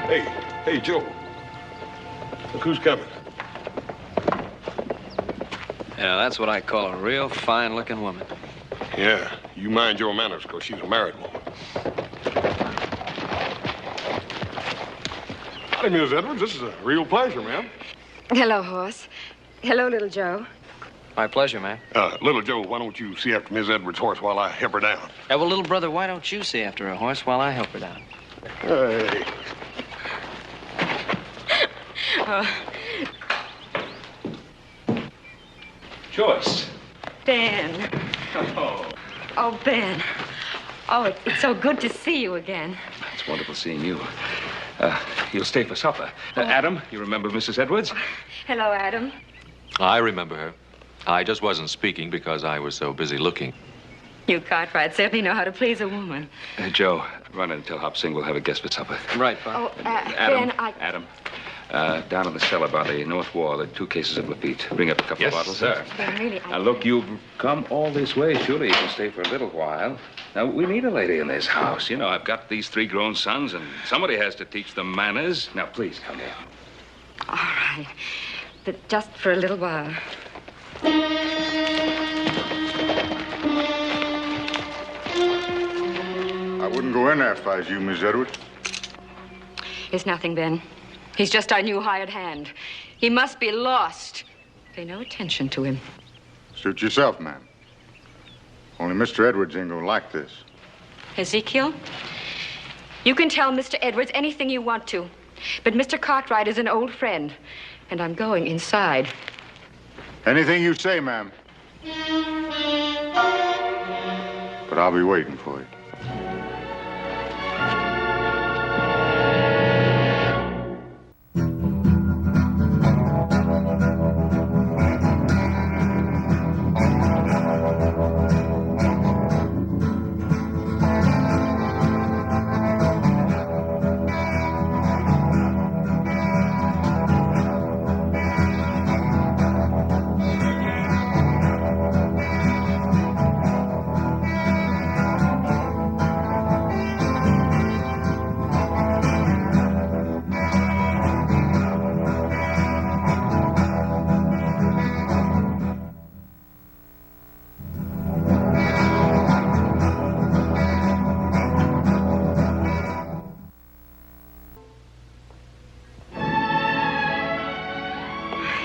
Hey, Joe. Look who's coming. Yeah, that's what I call a real fine-looking woman. Yeah, you mind your manners, because she's a married woman. Howdy, Miss Edwards. This is a real pleasure, ma'am. Hello, Horse. Hello, little Joe. My pleasure, ma'am. Little Joe, why don't you see after Miss Edwards' horse while I help her down? Well, little brother, why don't you see after a horse while I help her down? Hey. Joyce. Ben. Oh. Oh, Ben. Oh, it's so good to see you again. It's wonderful seeing you. You'll stay for supper. Adam, you remember Mrs. Edwards? Hello, Adam. I remember her. I just wasn't speaking because I was so busy looking. You Cartwrights certainly know how to please a woman. Joe, run in and tell Hop Sing we'll have a guest for supper. Right, Pop. Oh, Adam, Ben, Adam. Down in the cellar by the north wall, there are 2 cases of Lafitte. Bring up a couple of bottles. Yes, sir. Ben, really, Now, look, you've come all this way. Surely you can stay for a little while. Now, we need a lady in this house. You know, I've got these 3 grown sons, and somebody has to teach them manners. Now, please, come in. All right. But just for a little while. I wouldn't go in there if I was you, Miss Edwards. It's nothing, Ben. He's just our new hired hand. He must be lost. Pay no attention to him. Suit yourself, ma'am. Only Mr. Edwards ain't gonna like this. Ezekiel, you can tell Mr. Edwards anything you want to. But Mr. Cartwright is an old friend, and I'm going inside. Anything you say, ma'am. But I'll be waiting for you.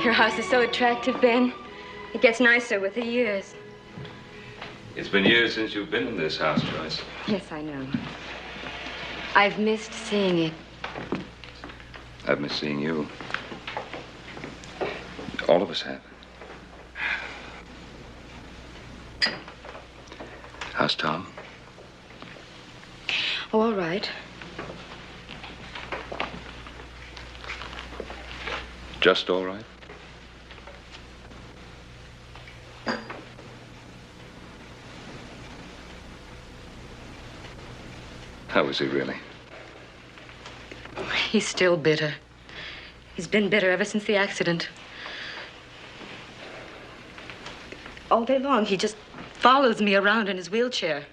Your house is so attractive, Ben. It gets nicer with the years. It's been years since you've been in this house, Joyce. Yes, I know. I've missed seeing it. I've missed seeing you. All of us have. How's Tom? Oh, all right. Just all right? How is he really? He's still bitter. He's been bitter ever since the accident. All day long, he just follows me around in his wheelchair.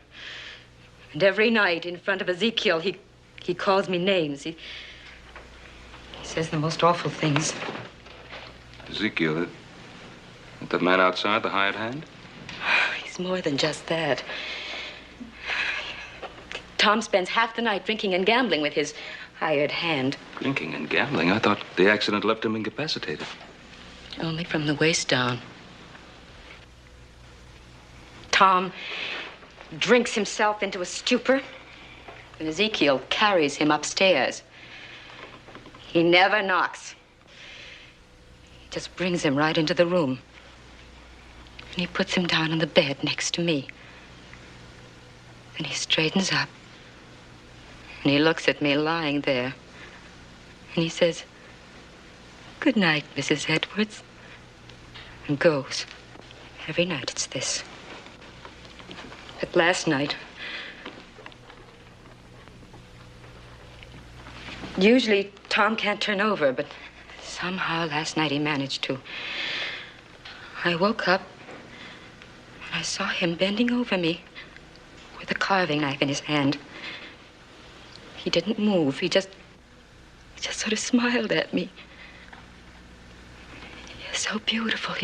And every night in front of Ezekiel, he calls me names. He says the most awful things. Ezekiel, the man outside, the hired hand? He's more than just that. Tom spends half the night drinking and gambling with his hired hand. Drinking and gambling? I thought the accident left him incapacitated. Only from the waist down. Tom drinks himself into a stupor, and Ezekiel carries him upstairs. He never knocks. He just brings him right into the room. And he puts him down on the bed next to me. And he straightens up. And he looks at me lying there. And he says, "Good night, Mrs. Edwards." And goes. Every night it's this. But last night, usually Tom can't turn over, but somehow last night he managed to. I woke up and I saw him bending over me with a carving knife in his hand. He didn't move. He just just sort of smiled at me. You're so beautiful.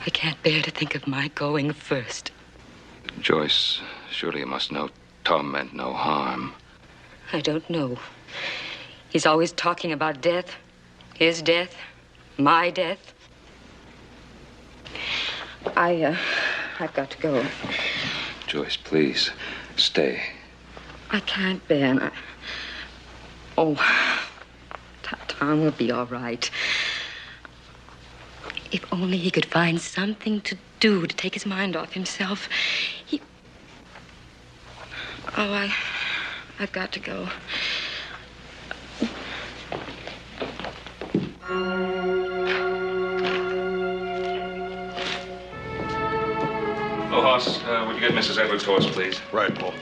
I can't bear to think of my going first. Joyce, surely you must know Tom meant no harm. I don't know. He's always talking about death. His death. My death. I've got to go. Joyce, please, stay. I can't, Ben. Tom will be all right. If only he could find something to do to take his mind off himself. I've got to go. Oh, Hoss, would you get Mrs. Edwards' horse, please? Right, Paul.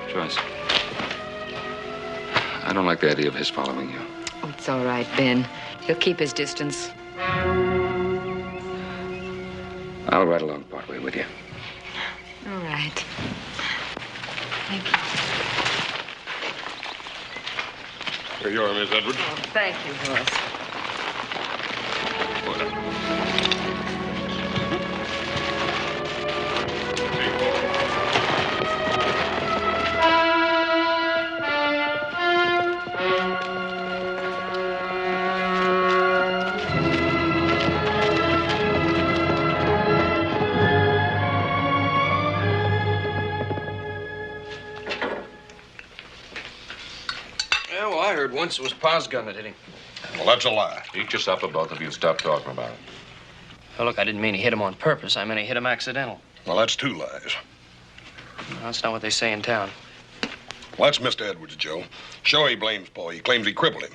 Joyce. I don't like the idea of his following you. Oh, it's all right, Ben. He'll keep his distance. I'll ride along partway with you. All right. Thank you. Here you are, Miss Edwards. Oh, thank you, Hoss. Once it was Pa's gun that hit him. Well, that's a lie. Eat your supper, both of you. Stop talking about it. Oh, look, I didn't mean he hit him on purpose. I meant he hit him accidental. Well, that's two lies. No, that's not what they say in town. Well, that's Mr. Edwards, Joe. Sure, he blames Paul. He claims he crippled him.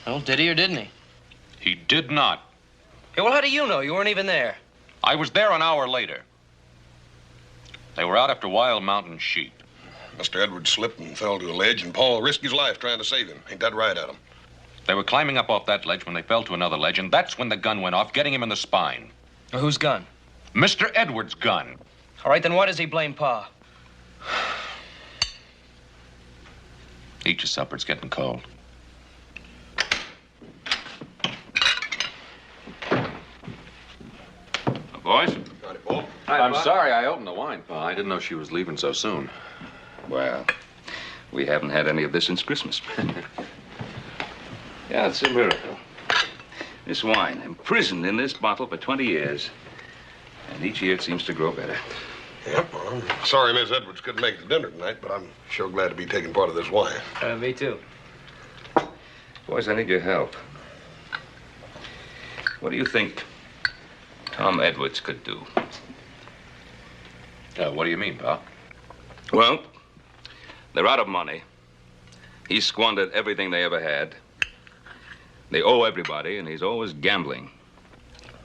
Well, did he or didn't he? He did not. Hey, well, how do you know? You weren't even there. I was there an hour later. They were out after wild mountain sheep. Mr. Edwards slipped and fell to a ledge, and Paul risked his life trying to save him. Ain't that right, Adam? They were climbing up off that ledge when they fell to another ledge, and that's when the gun went off, getting him in the spine. Well, whose gun? Mr. Edwards' gun. All right, then why does he blame Pa? Eat your supper. It's getting cold. Boys? Howdy, Paul. I'm sorry I opened the wine, Pa. I didn't know she was leaving so soon. Well, we haven't had any of this since Christmas. Yeah, it's a miracle. This wine, imprisoned in this bottle for 20 years. And each year it seems to grow better. Yep, well, I'm sorry Miss Edwards couldn't make it to dinner tonight, but I'm sure glad to be taking part of this wine. Me too. Boys, I need your help. What do you think Tom Edwards could do? What do you mean, Pa? Well, they're out of money. He's squandered everything they ever had. They owe everybody, and he's always gambling.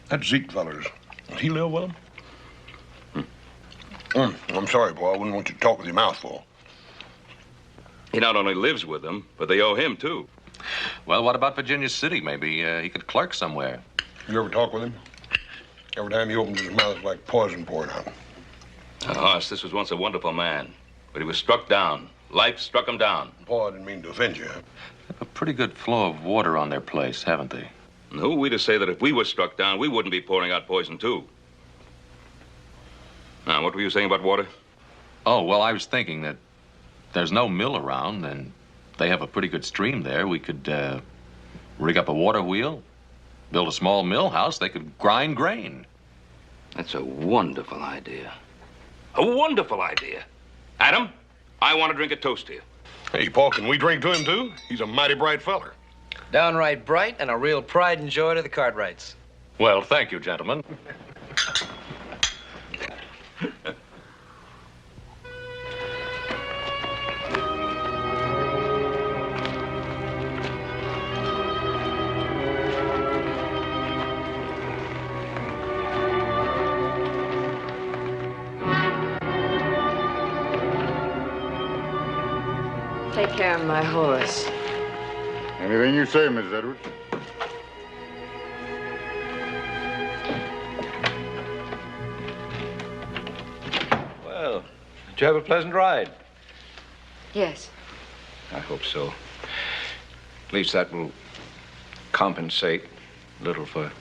That Zeke feller's, does he live with him? I'm sorry, Paul. I wouldn't want you to talk with your mouth full. He not only lives with them, but they owe him, too. Well, what about Virginia City? Maybe he could clerk somewhere. You ever talk with him? Every time he opens his mouth, it's like poison pouring out. Hoss, this was once a wonderful man, but he was struck down. Life struck him down. Paul, I didn't mean to offend you. They have a pretty good flow of water on their place, haven't they? And who are we to say that if we were struck down, we wouldn't be pouring out poison, too? Now, what were you saying about water? Oh, well, I was thinking that there's no mill around, and they have a pretty good stream there. We could rig up a water wheel, build a small mill house. They could grind grain. That's a wonderful idea. A wonderful idea. Adam, I want to drink a toast to you. Hey, Paul, can we drink to him, too? He's a mighty bright feller. Downright bright and a real pride and joy to the Cartwrights. Well, thank you, gentlemen. Take care of my horse. Anything you say, Miss Edwards. Well, did you have a pleasant ride? Yes. I hope so. At least that will compensate a little for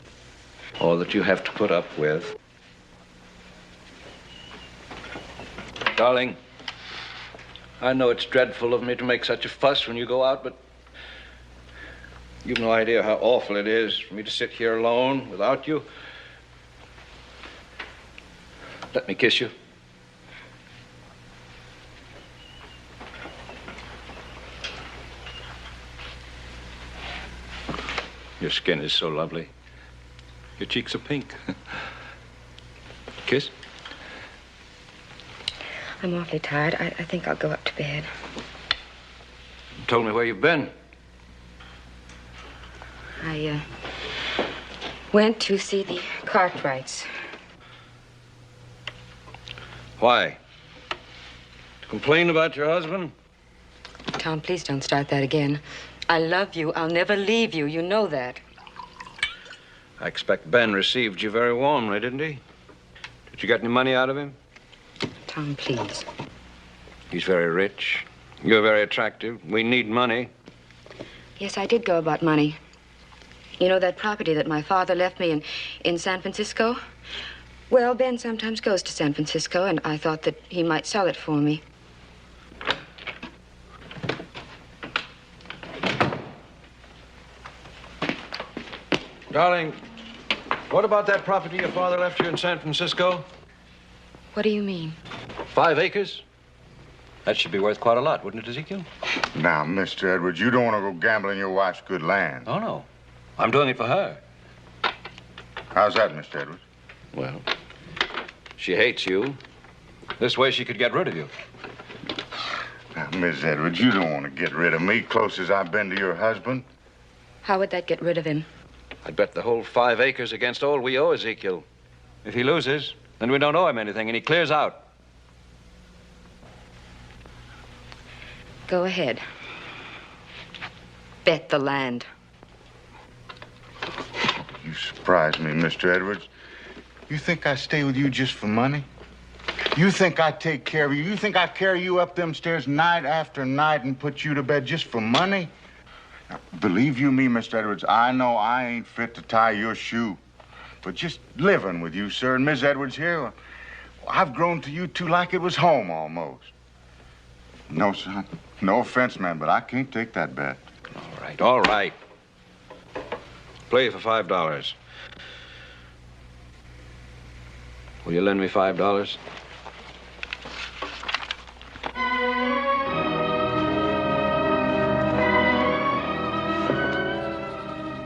all that you have to put up with. Darling, I know it's dreadful of me to make such a fuss when you go out, but you've no idea how awful it is for me to sit here alone without you. Let me kiss you. Your skin is so lovely. Your cheeks are pink. Kiss? I'm awfully tired. I think I'll go up to bed. You told me where you've been. I went to see the Cartwrights. Why? To complain about your husband? Tom, please don't start that again. I love you. I'll never leave you. You know that. I expect Ben received you very warmly, didn't he? Did you get any money out of him? Tom, please. He's very rich. You're very attractive. We need money. Yes, I did go about money. You know that property that my father left me in San Francisco? Well, Ben sometimes goes to San Francisco, and I thought that he might sell it for me. Darling, what about that property your father left you in San Francisco? What do you mean? 5 acres? That should be worth quite a lot, wouldn't it, Ezekiel? Now, Mr. Edwards, you don't want to go gambling your wife's good land. Oh, no. I'm doing it for her. How's that, Mr. Edwards? Well, she hates you. This way she could get rid of you. Now, Miss Edwards, you don't want to get rid of me, close as I've been to your husband. How would that get rid of him? I'd bet the whole 5 acres against all we owe Ezekiel. If he loses, then we don't owe him anything, and he clears out. Go ahead. Bet the land. You surprise me, Mr. Edwards. You think I stay with you just for money? You think I take care of you? You think I carry you up them stairs night after night and put you to bed just for money? Now, believe you me, Mr. Edwards, I know I ain't fit to tie your shoe. But just living with you, sir, and Miss Edwards here, I've grown to you two like it was home almost. No, son. No offense, man, but I can't take that bet. All right, all right. Play for $5. Will you lend me $5?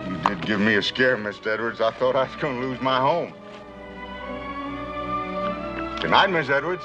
You did give me a scare, Mr. Edwards. I thought I was going to lose my home. Good night, Miss Edwards.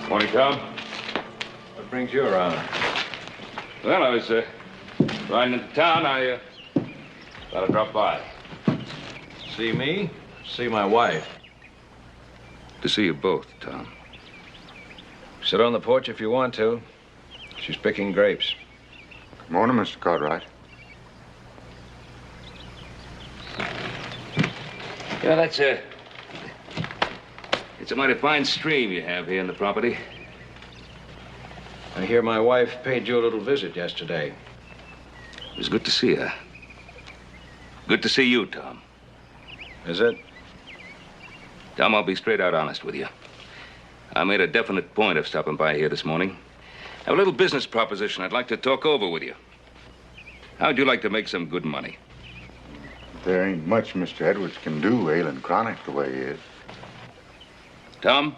Morning, Tom. What brings you around? Well, I was riding into town. I thought I'd drop by. See me? See my wife. To see you both, Tom. Sit on the porch if you want to. She's picking grapes. Good morning, Mr. Cartwright. Yeah, it's a mighty fine stream you have here in the property. I hear my wife paid you a little visit yesterday. It was good to see her. Good to see you, Tom. Is it? Tom, I'll be straight out honest with you. I made a definite point of stopping by here this morning. I have a little business proposition I'd like to talk over with you. How'd you like to make some good money? There ain't much Mr. Edwards can do, ailing chronic the way he is. Tom,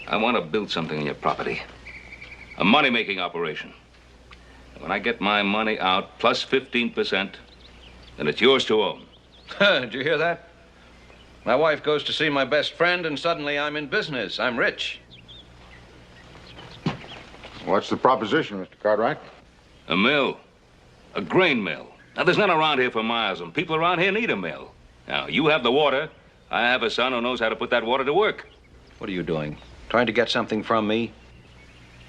I want to build something on your property. A money-making operation. When I get my money out, plus 15%, then it's yours to own. Did you hear that? My wife goes to see my best friend, and suddenly I'm in business. I'm rich. What's the proposition, Mr. Cartwright? A mill. A grain mill. Now, there's none around here for miles, and people around here need a mill. Now, you have the water. I have a son who knows how to put that water to work. What are you doing? Trying to get something from me?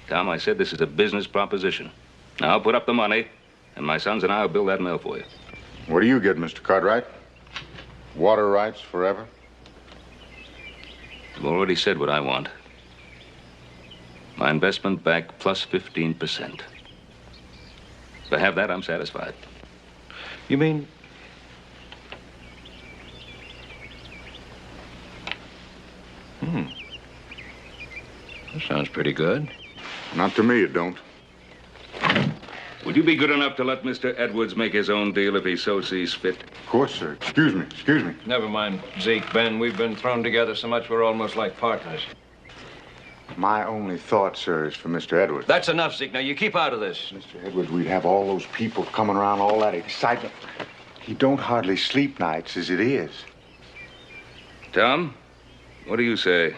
Tom, I said this is a business proposition. Now, I'll put up the money, and my sons and I will build that mill for you. What do you get, Mr. Cartwright? Water rights forever? I've already said what I want. My investment back plus 15%. If I have that, I'm satisfied. You mean... That sounds pretty good. Not to me, it don't. Would you be good enough to let Mr. Edwards make his own deal if he so sees fit? Of course, sir. Excuse me. Never mind, Zeke, Ben. We've been thrown together so much we're almost like partners. My only thought, sir, is for Mr. Edwards. That's enough, Zeke. Now, you keep out of this. Mr. Edwards, we'd have all those people coming around, all that excitement. He don't hardly sleep nights as it is. Tom, what do you say?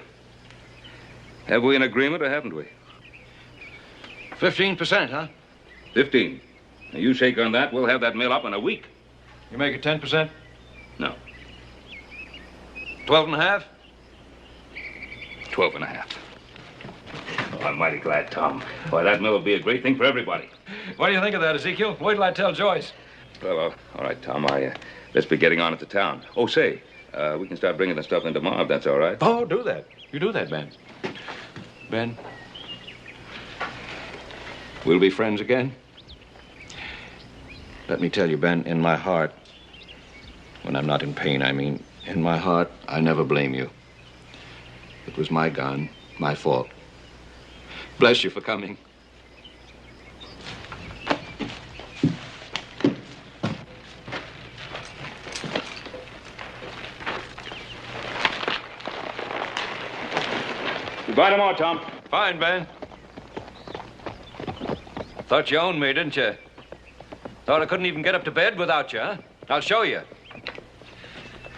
Have we an agreement or haven't we? 15%, huh? 15. Now, you shake on that, we'll have that mill up in a week. You make it 10%? No, 12 and a half? 12 and a half. Oh, I'm mighty glad, Tom. Why, that mill will be a great thing for everybody. What do you think of that, Ezekiel? Wait till I tell Joyce. Well, all right, Tom, let's be getting on at the town. Oh, say, we can start bringing the stuff in tomorrow, if that's all right. Oh, do that. You do that, Ben. Ben? We'll be friends again? Let me tell you, Ben, in my heart, when I'm not in pain, I mean, in my heart, I never blame you. It was my gun, my fault. Bless you for coming. Goodbye tomorrow, Tom. Fine, Ben. Thought you owned me, didn't you? Thought I couldn't even get up to bed without you, huh? I'll show you.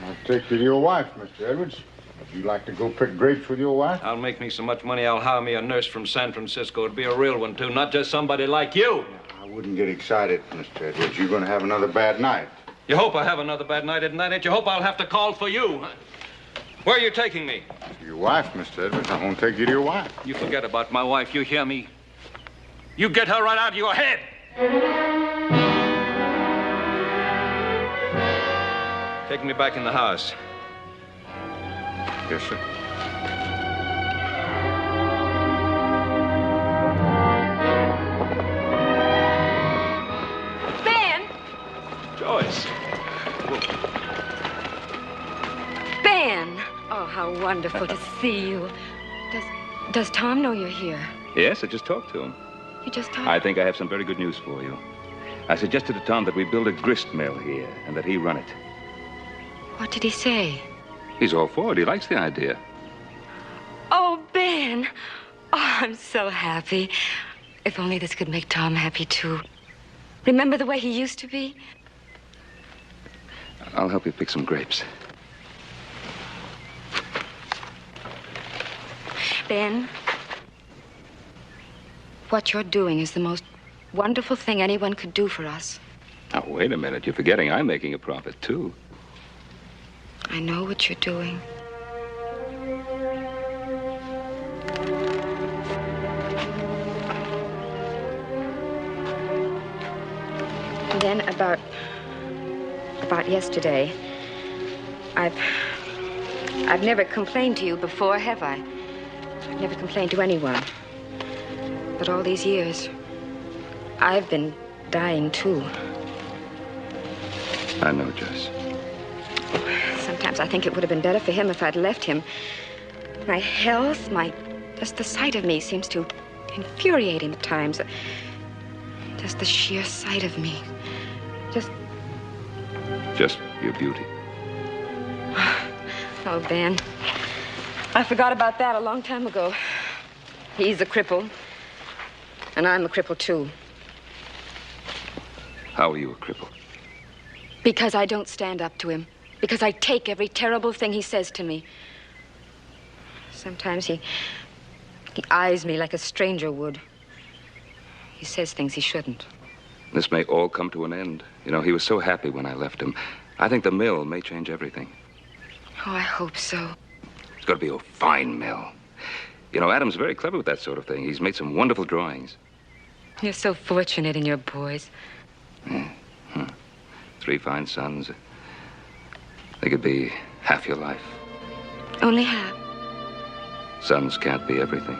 I'll take you to your wife, Mr. Edwards. Would you like to go pick grapes with your wife? I'll make me so much money, I'll hire me a nurse from San Francisco. It'd be a real one, too, not just somebody like you. I wouldn't get excited, Mr. Edwards. You're going to have another bad night. You hope I have another bad night, isn't that it? You hope I'll have to call for you, huh? Where are you taking me? To your wife, Mr. Edwards. I won't take you to your wife. You forget about my wife, you hear me? You get her right out of your head. Take me back in the house. Yes, sir. Ben! Joyce. Ben! Oh, how wonderful to see you. Does Tom know you're here? Yes, I just talked to him. You just talked? I think I have some very good news for you. I suggested to Tom that we build a grist mill here and that he run it. What did he say? He's all for it. He likes the idea. Oh, Ben! Oh, I'm so happy. If only this could make Tom happy, too. Remember the way he used to be? I'll help you pick some grapes. Ben, what you're doing is the most wonderful thing anyone could do for us. Now, wait a minute. You're forgetting I'm making a profit, too. I know what you're doing. And then about yesterday, I've never complained to you before, have I? I've never complained to anyone. But all these years, I've been dying, too. I know, Joyce. Sometimes I think it would have been better for him if I'd left him. My health, just the sight of me seems to infuriate him at times. Just the sheer sight of me. Just your beauty. Oh, Ben. I forgot about that a long time ago. He's a cripple. And I'm a cripple, too. How are you a cripple? Because I don't stand up to him. Because I take every terrible thing he says to me. Sometimes he eyes me like a stranger would. He says things he shouldn't. This may all come to an end. You know, he was so happy when I left him. I think the mill may change everything. Oh, I hope so. It's going to be a fine mill. You know, Adam's very clever with that sort of thing. He's made some wonderful drawings. You're so fortunate in your boys. Yeah. 3 fine sons. They could be half your life. Only half. Sons can't be everything.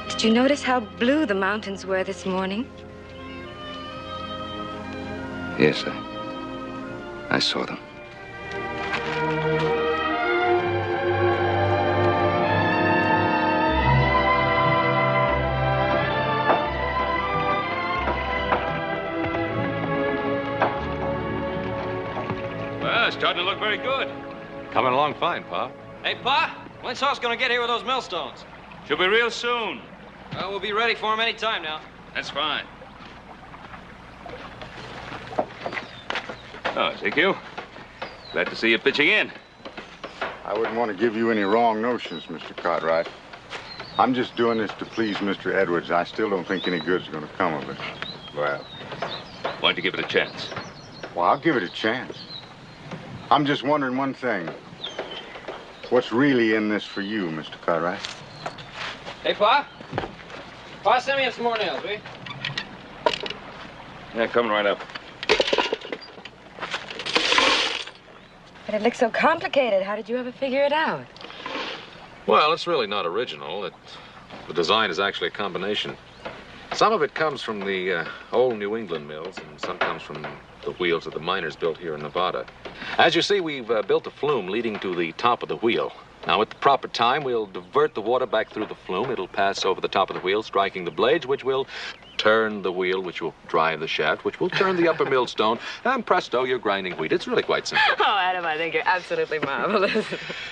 Did you notice how blue the mountains were this morning? Yes, I saw them. Well, it's starting to look very good. Coming along fine, Pa. Hey, Pa, when's Hawk's gonna get here with those millstones? She'll be real soon. Well, we'll be ready for him any time now. That's fine. Oh, Ezekiel. Glad to see you pitching in. I wouldn't want to give you any wrong notions, Mr. Cartwright. I'm just doing this to please Mr. Edwards. I still don't think any good's going to come of it. Well, why don't you give it a chance? Well, I'll give it a chance. I'm just wondering one thing. What's really in this for you, Mr. Cartwright? Hey, Pa. Pa, send me some more nails, will you? Yeah, coming right up. But it looks so complicated. How did you ever figure it out? Well, it's really not original. The design is actually a combination. Some of it comes from the old New England mills, and some comes from the wheels that the miners built here in Nevada. As you see, we've built a flume leading to the top of the wheel. Now, at the proper time, we'll divert the water back through the flume. It'll pass over the top of the wheel, striking the blades, which will turn the wheel, which will drive the shaft, which will turn the upper millstone, and presto, you're grinding wheat. It's really quite simple. Oh, Adam, I think you're absolutely marvelous.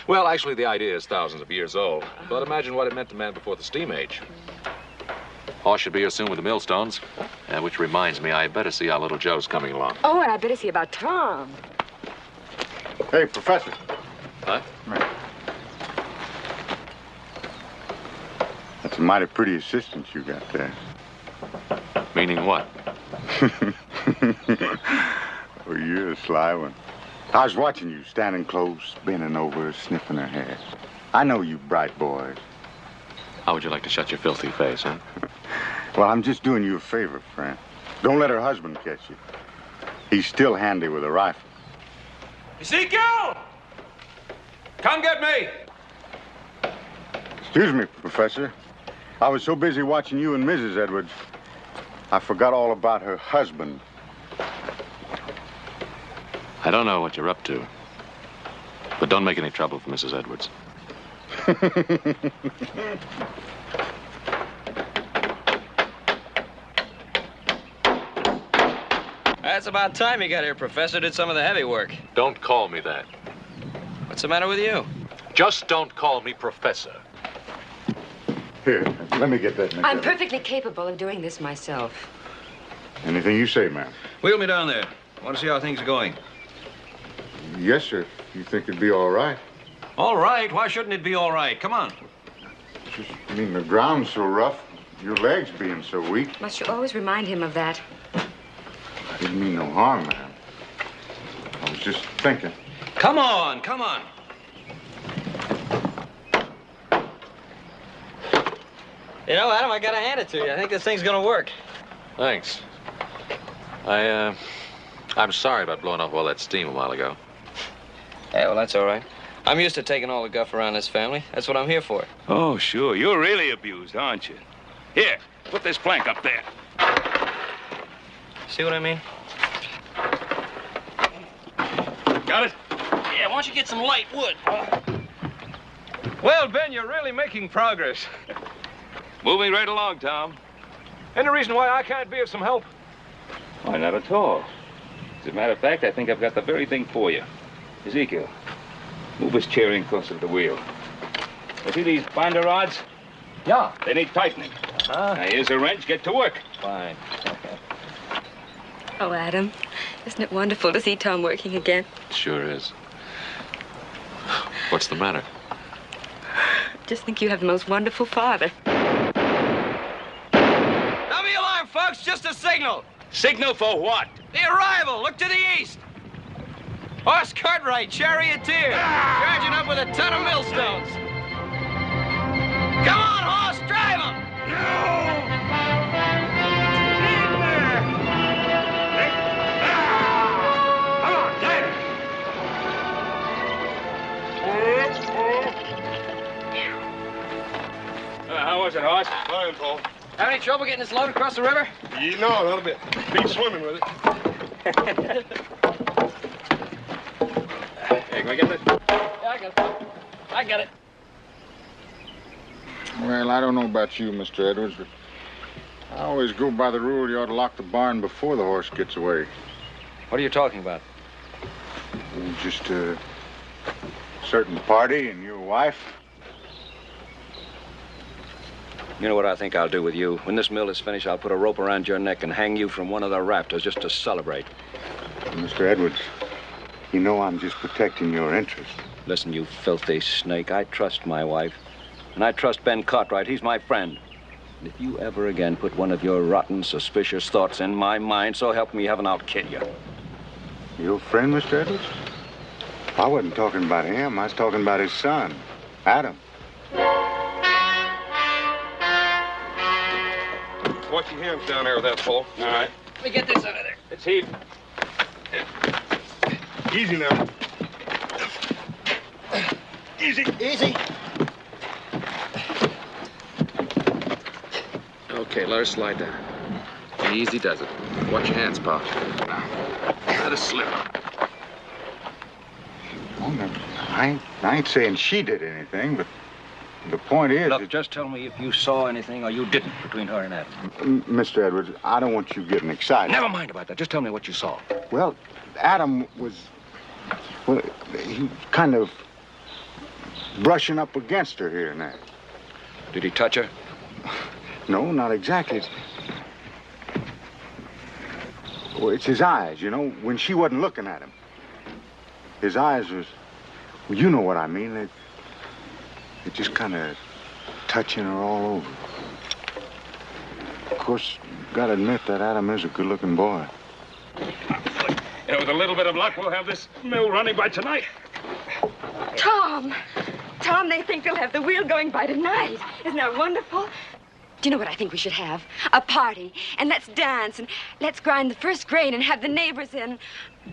Well, actually, the idea is thousands of years old. But imagine what it meant to man before the steam age. Hoss should be here soon with the millstones. Which reminds me, I better see how little Joe's coming along. Oh, and I better see about Tom. Hey, Professor. Huh? Right. That's a mighty pretty assistant you got there. Meaning what? Oh, you're a sly one. I was watching you, standing close, bending over, sniffing her hair. I know you bright boys. How would you like to shut your filthy face, huh? Well, I'm just doing you a favor, friend. Don't let her husband catch you. He's still handy with a rifle. Ezekiel! Come get me! Excuse me, Professor. I was so busy watching you and Mrs. Edwards, I forgot all about her husband. I don't know what you're up to. But don't make any trouble for Mrs. Edwards. That's about time you got here, Professor. Did some of the heavy work. Don't call me that. What's the matter with you? Just don't call me Professor. Here, let me get that. Miss I'm Edwards. perfectly capable of doing this myself. Anything you say, ma'am. Wheel me down there. I want to see how things are going. Yes, sir. You think it'd be all right? All right. Why shouldn't it be all right? Come on. Just, I mean, the ground's so rough, your legs being so weak. Must you always remind him of that? I didn't mean no harm, ma'am. I was just thinking. Come on, come on. You know, Adam, I gotta hand it to you. I think this thing's gonna work. Thanks. I'm sorry about blowing off all that steam a while ago. Yeah, well, that's all right. I'm used to taking all the guff around this family. That's what I'm here for. Oh, sure. You're really abused, aren't you? Here, put this plank up there. See what I mean? Got it? Yeah, why don't you get some light wood? Well, Ben, you're really making progress. Moving right along, Tom. Any reason why I can't be of some help? Why, not at all. As a matter of fact, I think I've got the very thing for you. Ezekiel, move his chair in closer to the wheel. You see these binder rods? Yeah. They need tightening. Now, here's a wrench. Get to work. Fine. Oh, Adam, isn't it wonderful to see Tom working again? It sure is. What's the matter? just think you have the most wonderful father. Sound the alarm, folks. Just a signal. Signal for what? The arrival. Look to the east. Horse Cartwright, charioteer. Charging up with a ton of millstones. Come on, horse, drive him. How was it, horse? Fine, Paul. Have any trouble getting this load across the river? No, not a bit. Be swimming with it. Hey, can we get this? Yeah, I got it. I got it. Well, I don't know about you, Mr. Edwards, but I always go by the rule you ought to lock the barn before the horse gets away. What are you talking about? Just a certain party and your wife. You know what I think I'll do with you? When this mill is finished, I'll put a rope around your neck and hang you from one of the rafters just to celebrate. Mr. Edwards, you know I'm just protecting your interests. Listen, you filthy snake, I trust my wife. And I trust Ben Cartwright. He's my friend. And if you ever again put one of your rotten, suspicious thoughts in my mind, so help me heaven, I'll kill you. Your friend, Mr. Edwards? I wasn't talking about him. I was talking about his son, Adam. Watch your hands down there with that, Paul. All right. Let me get this out of there. It's heat. Easy now. Easy. Easy. Okay, let her slide down. Easy does it. Watch your hands, Pa. Now, let her slip. Oh, no, I ain't saying she did anything, but the point is... Look, just tell me if you saw anything or you didn't between her and Adam. Mr. Edwards, I don't want you getting excited. Never mind about that. Just tell me what you saw. Well, Adam was... Well, he was kind of brushing up against her here and there. Did he touch her? No, not exactly. Well, it's his eyes, you know, when she wasn't looking at him. His eyes was... Well, you know what I mean. They're just kind of touching her all over. Of course, gotta admit that Adam is a good-looking boy. You know, with a little bit of luck, we'll have this mill running by tonight. Tom! Tom, they think they'll have the wheel going by tonight. Isn't that wonderful? Do you know what I think we should have? A party. And let's dance and let's grind the first grain and have the neighbors in.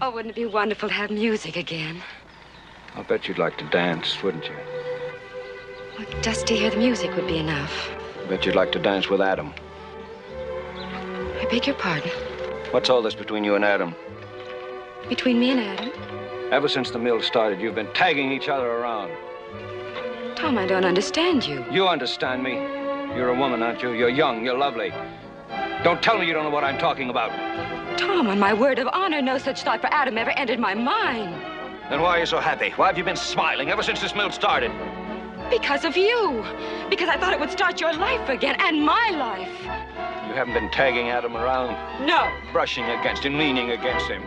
Oh, wouldn't it be wonderful to have music again? I'll bet you'd like to dance, wouldn't you? Well, just to hear the music would be enough. I bet you'd like to dance with Adam. I beg your pardon. What's all this between you and Adam? Between me and Adam? Ever since the mill started, you've been tagging each other around. Tom, I don't understand you. You understand me. You're a woman, aren't you? You're young, you're lovely. Don't tell me you don't know what I'm talking about. Tom, on my word of honor, no such thought for Adam ever entered my mind. Then why are you so happy? Why have you been smiling ever since this mill started? Because of you. Because I thought it would start your life again, and my life. You haven't been tagging Adam around? No. Brushing against him, leaning against him.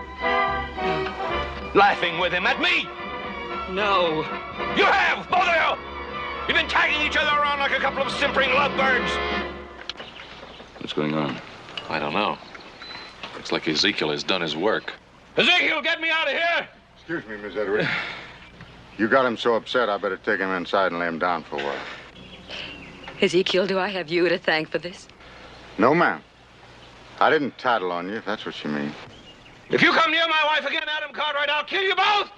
Laughing with him at me? No. You have, both of you! You've been tagging each other around like a couple of simpering lovebirds. What's going on? I don't know. Looks like Ezekiel has done his work. Ezekiel, get me out of here! Excuse me, Miss Edwards. You got him so upset, I better take him inside and lay him down for a while. Ezekiel, do I have you to thank for this? No, ma'am. I didn't tattle on you, if that's what you mean. If you come near my wife again, Adam Cartwright, I'll kill you both!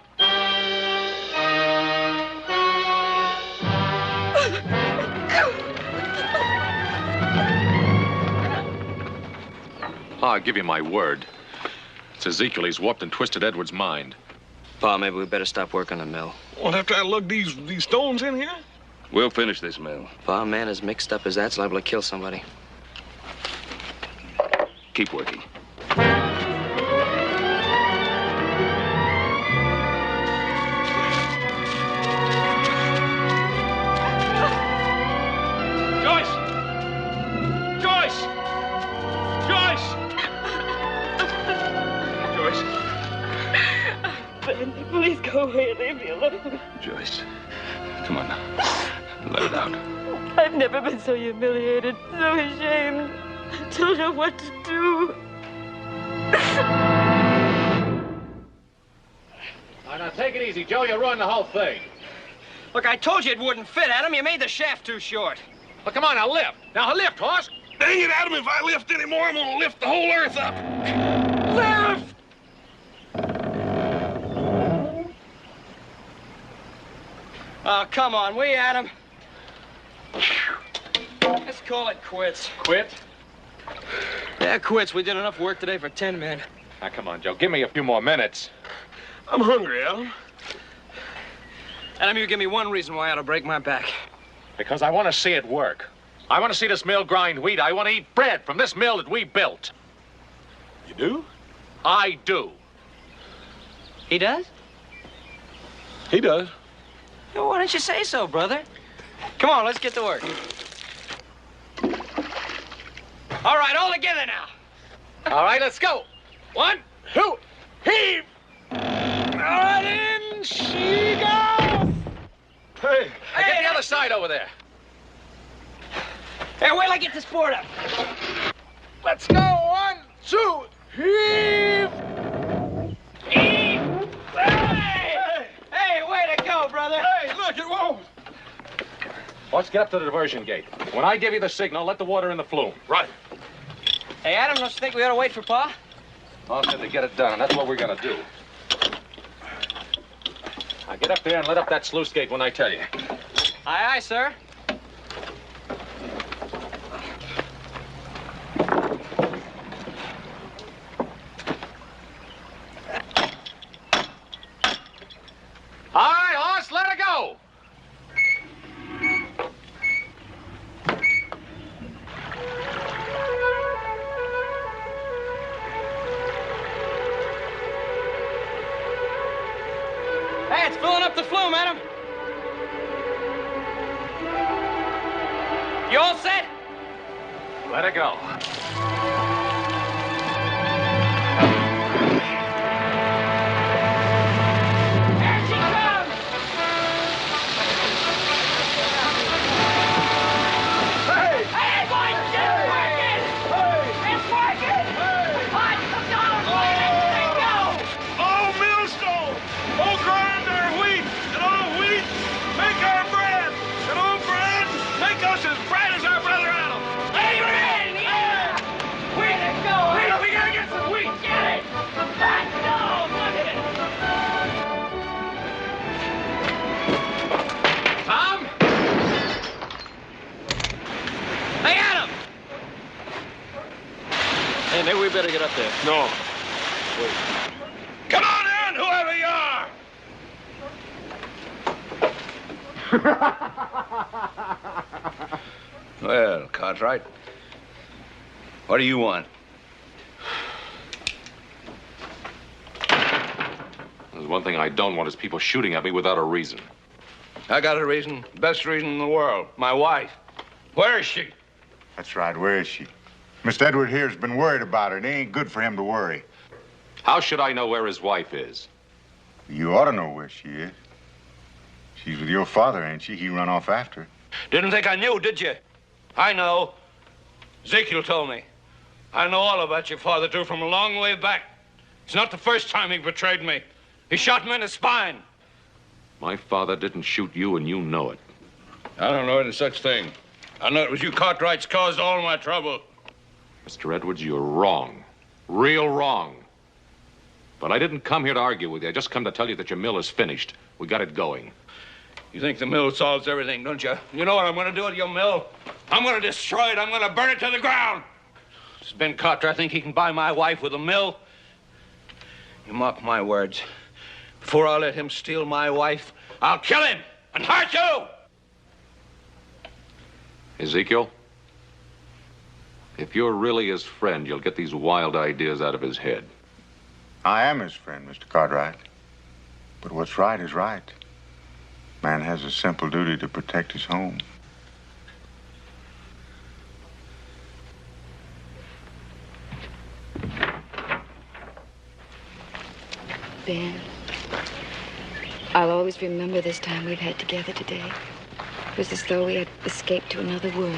I'll give you my word. It's Ezekiel. He's warped and twisted Edward's mind. Pa, maybe we better stop working the mill. Well, after I lug these stones in here? We'll finish this mill. Pa, a man as mixed up as that's liable to kill somebody. Keep working. Joyce! Joyce! Joyce! Joyce! Ben, please go away and leave me alone. Joyce, come on now. Let it out. I've never been so humiliated, so ashamed. I don't know what to do. Now, take it easy, Joe. You'll ruin the whole thing. Look, I told you it wouldn't fit, Adam. You made the shaft too short. Well, come on, now lift. Now lift, horse. Dang it, Adam, if I lift any more, I'm gonna lift the whole earth up. Lift! Oh, come on, will you, Adam? Let's call it quits. Quit? Yeah, quits. We did enough work today for 10 men. Now, come on, Joe. Give me a few more minutes. I'm hungry, Adam. Adam, you give me one reason why I ought to break my back. Because I want to see it work. I want to see this mill grind wheat. I want to eat bread from this mill that we built. You do? I do. He does? He does. Well, why don't you say so, brother? Come on, let's get to work. All right, all together now. All right, let's go. 1, 2, heave! Right in she goes! Hey. Now get the other side over there. Hey, wait till I get this board up. Let's go. 1, 2, heave! Heave! Hey, way to go, brother. Hey, look, it won't. Let's get up to the diversion gate. When I give you the signal, let the water in the flume. Right. Hey, Adam, don't you think we ought to wait for Pa? I'll said to get it done, and that's what we're gonna do. Now get up there and let up that sluice gate when I tell you. Aye, aye, sir. All right, horse, let her go. Hey, it's filling up the flume, Adam. You all set? Let her go. Here she comes! Hey! Hey, boys, it's working! It's working! Hot, let it go! Oh, millstone! Oh, grind our wheat! And oh, wheat, make our bread! And oh, bread, make us as bright as our brother Adam! Amen! Yeah! Way to go! Wait, we gotta get some wheat! Get it! Let's go! Look at it! Tom? Hey, Adam! Hey, maybe we better get up there. No. Wait. Come on in, whoever you are! Well, Cartwright, what do you want? There's one thing I don't want is people shooting at me without a reason. I got a reason, best reason in the world. My wife. Where is she? That's right. Where is she? Mr. Edward here's been worried about her. It ain't good for him to worry. How should I know where his wife is? You ought to know where she is. She's with your father, ain't she? He run off after her. Didn't think I knew, did you? I know. Ezekiel told me. I know all about your father, too, from a long way back. It's not the first time he betrayed me. He shot me in the spine. My father didn't shoot you, and you know it. I don't know any such thing. I know it was you Cartwrights caused all my trouble. Mr. Edwards, you're wrong. Real wrong. But I didn't come here to argue with you. I just come to tell you that your mill is finished. We got it going. You think the mill solves everything, don't you? You know what I'm going to do with your mill? I'm going to destroy it. I'm going to burn it to the ground. This Ben Carter, I think he can buy my wife with a mill. You mark my words. Before I let him steal my wife, I'll kill him and hurt you. Ezekiel, if you're really his friend, you'll get these wild ideas out of his head. I am his friend, Mr. Cartwright. But what's right is right. Man has a simple duty to protect his home. Ben, I'll always remember this time we've had together today. was as though we had escaped to another world.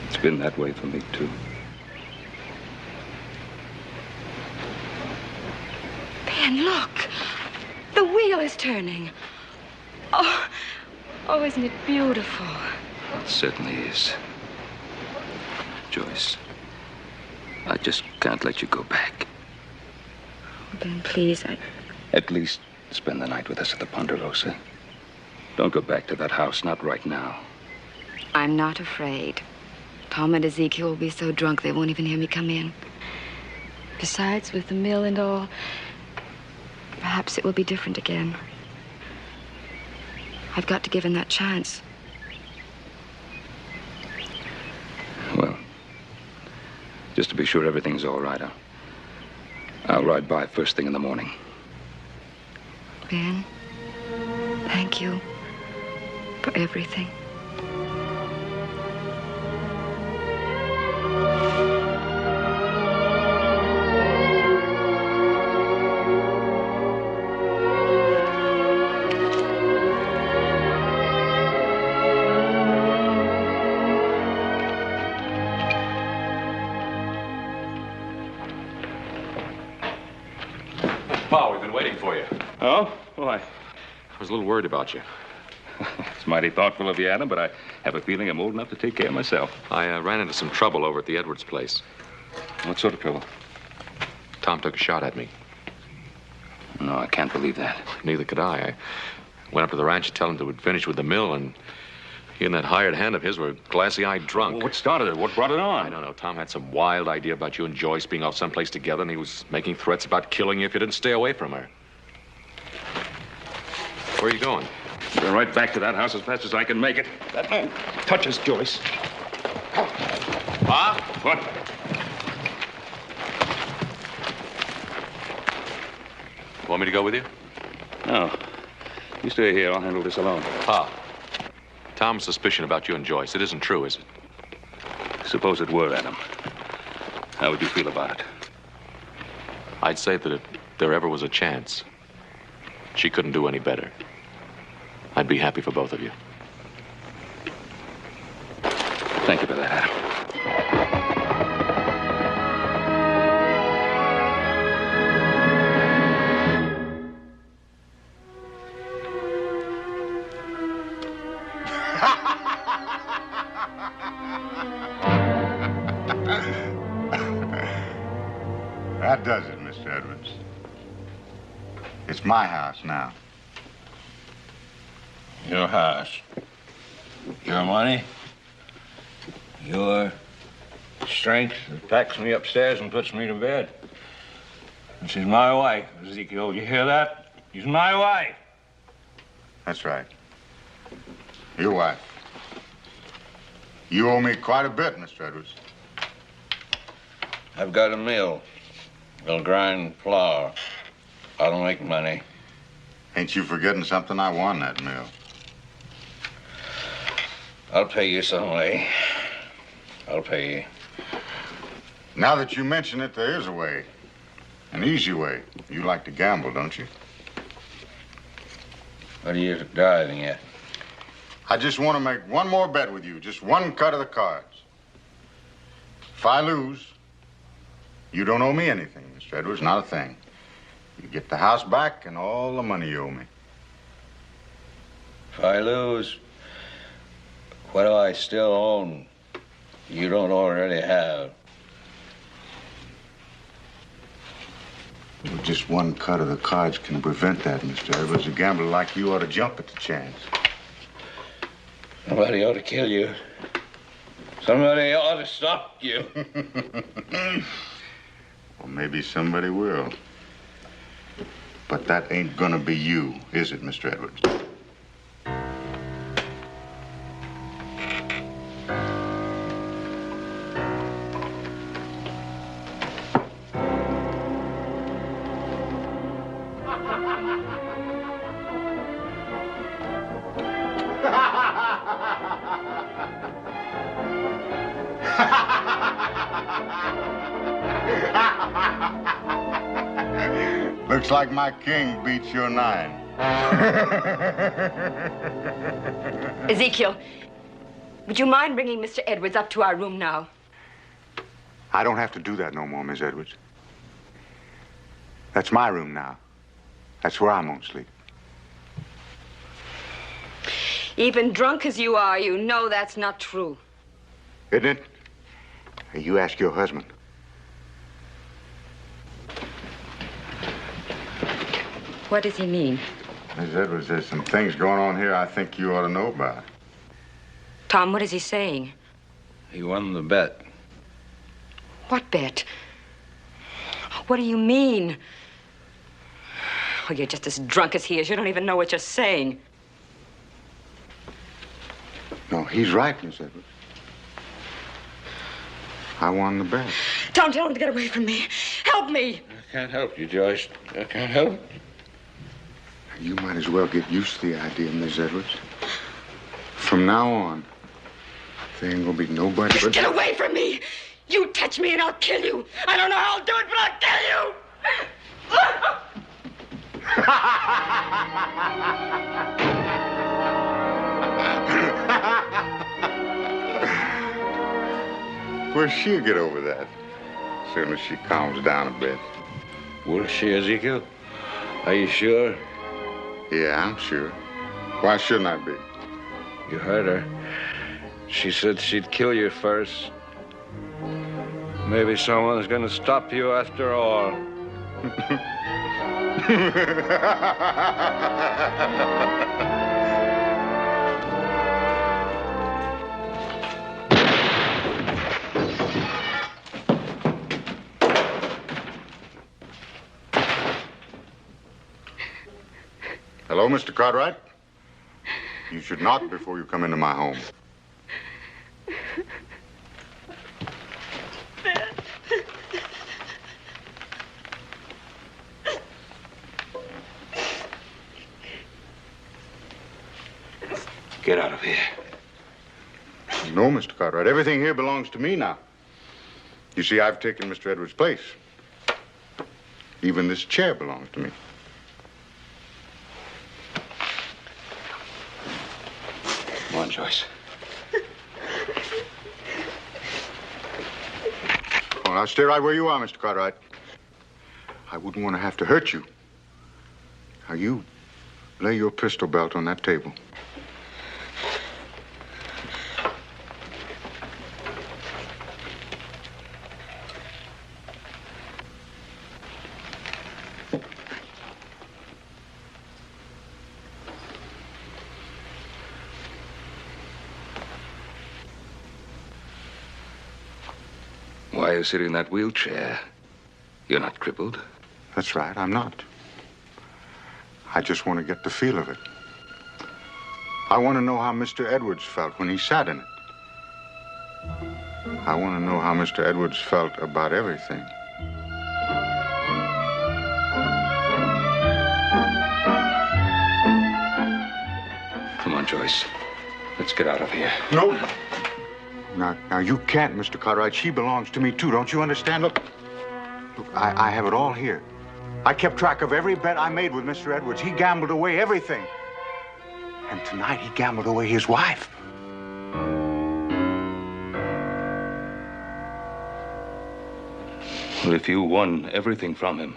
It's been that way for me, too. Ben, look! The wheel is turning. Oh, isn't it beautiful? It certainly is. Joyce, I just can't let you go back. Ben, please, At least spend the night with us at the Ponderosa. Don't go back to that house, not right now. I'm not afraid. Tom and Ezekiel will be so drunk they won't even hear me come in. Besides, with the mill and all, perhaps it will be different again. I've got to give him that chance. Well, just to be sure everything's all right, I'll ride by first thing in the morning. Ben, thank you for everything. Pa, we've been waiting for you. Oh? Why? I was a little worried about you. It's mighty thoughtful of you, Adam, but I have a feeling I'm old enough to take care of myself. I ran into some trouble over at the Edwards place. What sort of trouble? Tom took a shot at me. No, I can't believe that. Neither could I. I went up to the ranch to tell him that we'd finished with the mill, and he and that hired hand of his were glassy-eyed drunk. Well, what started it? What brought it on? I don't know. Tom had some wild idea about you and Joyce being off someplace together, and he was making threats about killing you if you didn't stay away from her. Where are you going? Going right back to that house as fast as I can make it. That man touches Joyce. Pa? What? Want me to go with you? No. You stay here. I'll handle this alone. Pa, Tom's suspicion about you and Joyce, it isn't true, is it? Suppose it were, Adam. How would you feel about it? I'd say that if there ever was a chance, she couldn't do any better. I'd be happy for both of you. Thank you for that, Adam. That does it, Mr. Edwards. It's my house now. Your house. Your money. Your strength that packs me upstairs and puts me to bed. And she's my wife, Ezekiel. You hear that? She's my wife. That's right. Your wife. You owe me quite a bit, Mr. Edwards. I've got a mill. They'll grind flour. I don't make money. Ain't you forgetting something? I won that mill. I'll pay you some way. I'll pay you. Now that you mention it, there is a way. An easy way. You like to gamble, don't you? What are you driving at? I just want to make one more bet with you. Just one cut of the cards. If I lose, you don't owe me anything, Mr. Edwards. Not a thing. You get the house back and all the money you owe me. If I lose, what do I still own you don't already have? Well, just one cut of the cards can prevent that, Mr. Edwards. A gambler like you ought to jump at the chance. Somebody ought to kill you. Somebody ought to stop you. Well, maybe somebody will. But that ain't gonna be you, is it, Mr. Edwards? Looks like my king beats your 9. Ezekiel, would you mind bringing Mr. Edwards up to our room now? I don't have to do that no more, Miss Edwards. That's my room now. That's where I'm gonna sleep. Even drunk as you are, you know that's not true. Isn't it? Hey, you ask your husband. What does he mean? Miss Edwards, there's some things going on here I think you ought to know about. Tom, what is he saying? He won the bet. What bet? What do you mean? Oh, you're just as drunk as he is. You don't even know what you're saying. No, he's right, Miss Edwards. I won the bet. Tom, tell him to get away from me. Help me. I can't help you, Joyce. I can't help. You might as well get used to the idea, Miss Edwards. From now on, there ain't gonna be nobody but... Get away from me! You touch me and I'll kill you. I don't know how I'll do it, but I'll kill you. Well, she'll get over that as soon as she calms down a bit. Will she, Ezekiel? Are you sure? Yeah, I'm sure. Why shouldn't I be? You heard her. She said she'd kill you first. Maybe someone's gonna stop you after all. Hello, Mr. Cartwright. You should knock before you come into my home. Get out of here. No, Mr. Cartwright. Everything here belongs to me now. You see, I've taken Mr. Edwards' place. Even this chair belongs to me. Come on, Joyce. Well, now stay right where you are, Mr. Cartwright. I wouldn't want to have to hurt you. Now, you lay your pistol belt on that table. Why are you sitting in that wheelchair? You're not crippled. That's right, I'm not. I just want to get the feel of it. I want to know how Mr. Edwards felt when he sat in it. I want to know how Mr. Edwards felt about everything. Come on, Joyce. Let's get out of here. No. Now, you can't, Mr. Cartwright. She belongs to me, too. Don't you understand? Look, I have it all here. I kept track of every bet I made with Mr. Edwards. He gambled away everything. And tonight, he gambled away his wife. Well, if you won everything from him,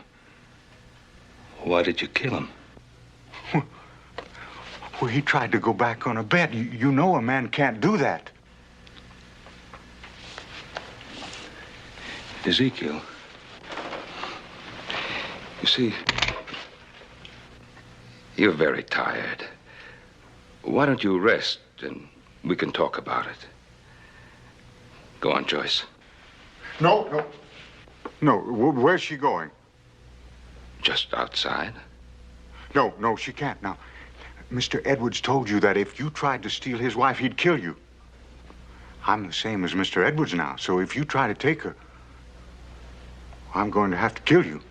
why did you kill him? Well, he tried to go back on a bet. You know a man can't do that. Ezekiel, you see, you're very tired. Why don't you rest and we can talk about it? Go on, Joyce. No. Where's she going? Just outside. No, she can't. Now, Mr. Edwards told you that if you tried to steal his wife, he'd kill you. I'm the same as Mr. Edwards now, so if you try to take her, I'm going to have to kill you.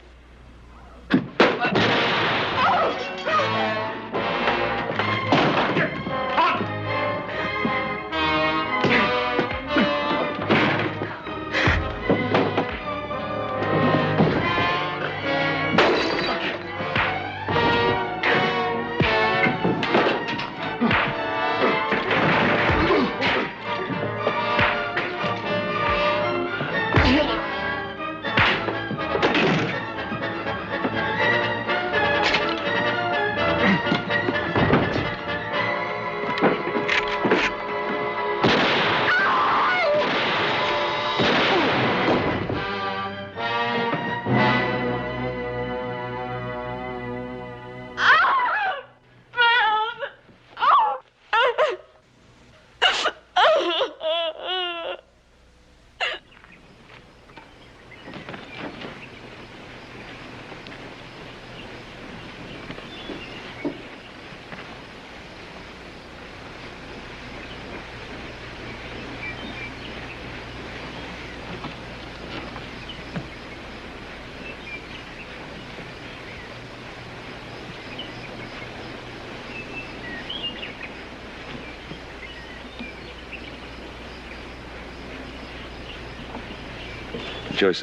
Joyce,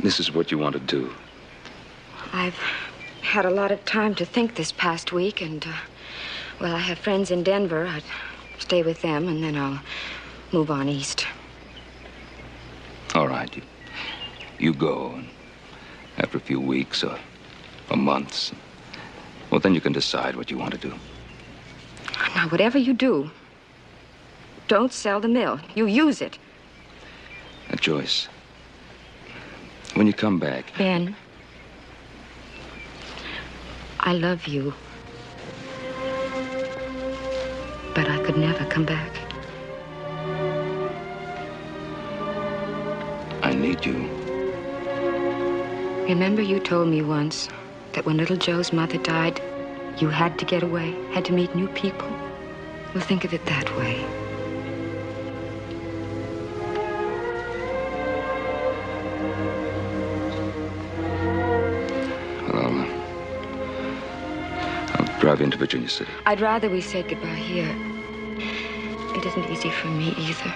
this is what you want to do. I've had a lot of time to think this past week, and, well, I have friends in Denver. I'd stay with them, and then I'll move on east. All right, you go, and after a few weeks or months, well, then you can decide what you want to do. Now, whatever you do, don't sell the mill. You use it. Now, Joyce, when you come back... Ben, I love you. But I could never come back. I need you. Remember you told me once that when little Joe's mother died, you had to get away, had to meet new people? Well, think of it that way. Well, I'll drive you into Virginia City. I'd rather we said goodbye here. It isn't easy for me either.